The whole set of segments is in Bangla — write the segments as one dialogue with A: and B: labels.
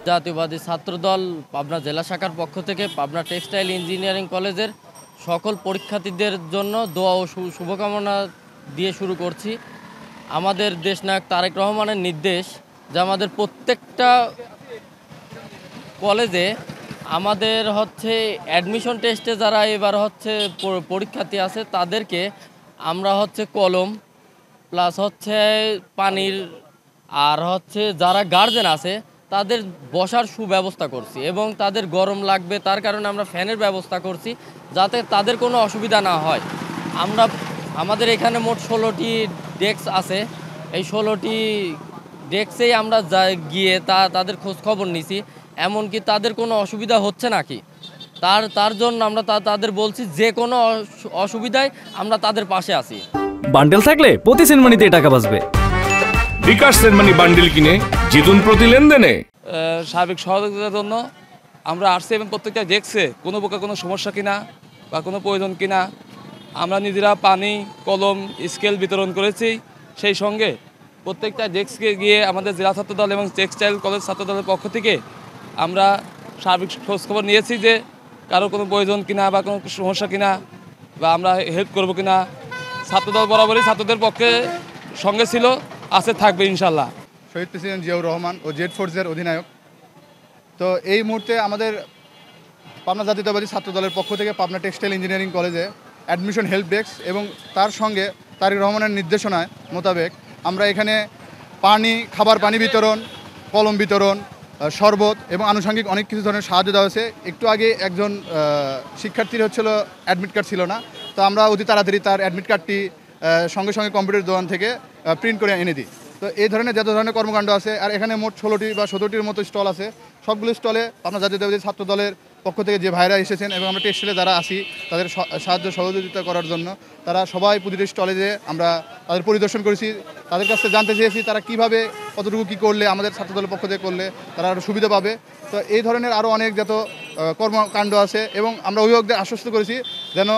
A: জাতীয়বাদী ছাত্রদল পাবনা জেলা শাখার পক্ষ থেকে পাবনা টেক্সটাইল ইঞ্জিনিয়ারিং কলেজের সকল পরীক্ষার্থীদের জন্য দোয়া ও শুভকামনা দিয়ে শুরু করছি। আমাদের দেশনায়ক তারেক রহমানের নির্দেশ যে আমাদের প্রত্যেকটা কলেজে আমাদের অ্যাডমিশন টেস্টে যারা এবার পরীক্ষার্থী আছে তাদেরকে আমরা কলম প্লাস পানির আর যারা গার্জেন আছে তাদের বসার সুব্যবস্থা করছি এবং তাদের গরম লাগবে তার কারণে আমরা ফ্যানের ব্যবস্থা করছি যাতে তাদের কোনো অসুবিধা না হয়। আমাদের এখানে মোট 16টি ডেস্ক আছে। এই 16টি ডেস্কেই আমরা গিয়ে তাদের খোঁজ খবর নিছি, এমনকি তাদের কোনো অসুবিধা হচ্ছে নাকি তার জন্য আমরা তাদের বলছি যে কোনো অসুবিধায় আমরা তাদের পাশে আছি।
B: বান্ডেল থাকলে প্রতি সেনমানিতে টাকা বাঁচবে।
C: বিকাশ সেনমানি বান্ডেল কিনে জিতুন প্রতি লেনদেনে।
D: সার্বিক সহযোগিতার জন্য আমরা আসছি এবং প্রত্যেকটা দেখছে কোনো প্রকার কোনো সমস্যা কিনা বা কোনো প্রয়োজন কিনা আমরা নিজেরা পানি, কলম, স্কেল বিতরণ করেছি। সেই সঙ্গে প্রত্যেকটা ডেস্কে গিয়ে আমাদের জেলা ছাত্রদল এবং টেক্সটাইল কলেজ ছাত্রদলের পক্ষ থেকে আমরা সার্বিক খোঁজখবর নিয়েছি যে কারো কোনো প্রয়োজন কিনা বা কোনো সমস্যা কিনা বা আমরা হেল্প করবো কিনা। ছাত্রদল বরাবরই ছাত্রদের পক্ষে সঙ্গে ছিল, আছে, থাকবে ইনশাল্লাহ।
E: শহীদ প্রেসিডেন্ট জিয়াউর রহমান ও জেড ফোর্সের অধিনায়ক। তো এই মুহূর্তে আমাদের পাবনা জাতীয়তাবাদী ছাত্রদলের পক্ষ থেকে পাবনা টেক্সটাইল ইঞ্জিনিয়ারিং কলেজে অ্যাডমিশন হেল্প ডেস্ক এবং তার সঙ্গে তারেক রহমানের নির্দেশনায় মোতাবেক আমরা এখানে খাবার পানি বিতরণ, কলম বিতরণ, শরবত এবং আনুষঙ্গিক অনেক কিছু ধরনের সাহায্য দেওয়া হয়েছে। একটু আগে একজন শিক্ষার্থীর অ্যাডমিট কার্ড ছিল না, তো আমরা অতি তাড়াতাড়ি তার অ্যাডমিট কার্ডটি সঙ্গে সঙ্গে কম্পিউটার দোকান থেকে প্রিন্ট করে এনে দিই। তো এই ধরনের যত ধরনের কর্মকাণ্ড আছে, আর এখানে মোট 16টি বা 17টির মতো স্টল আছে। সবগুলো স্টলে আপনার জাতীয়তাবাদী ছাত্র দলের পক্ষ থেকে যে ভাইরা এসেছেন এবং আমরা টেক্সটাইলে যারা আসি তাদের সাহায্য সহযোগিতা করার জন্য তারা সবাই প্রতিটি স্টলে যেয়ে আমরা তাদের পরিদর্শন করেছি। তাদের কাছে জানতে চেয়েছি তারা কীভাবে কতটুকু কী করলে আমাদের ছাত্রদলের পক্ষ থেকে করলে তারা আরও সুবিধা পাবে। তো এই ধরনের আরও অনেক যত কর্মকাণ্ড আছে এবং আমরা অভিভাবকদের আশ্বস্ত করেছি যেন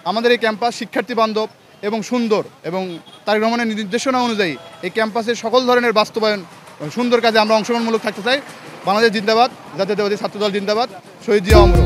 E: আমাদের এই ক্যাম্পাস শিক্ষার্থী বান্ধব এবং সুন্দর এবং তারেক রহমানের নির্দেশনা অনুযায়ী এই ক্যাম্পাসের সকল ধরনের বাস্তবায়ন সুন্দর কাজে আমরা অংশগ্রহণমূলক থাকতে চাই। বাংলাদেশ জিন্দাবাদ, জাতীয়তাবাদী ছাত্রদল জিন্দাবাদ, শহীদ জিয়া অমর।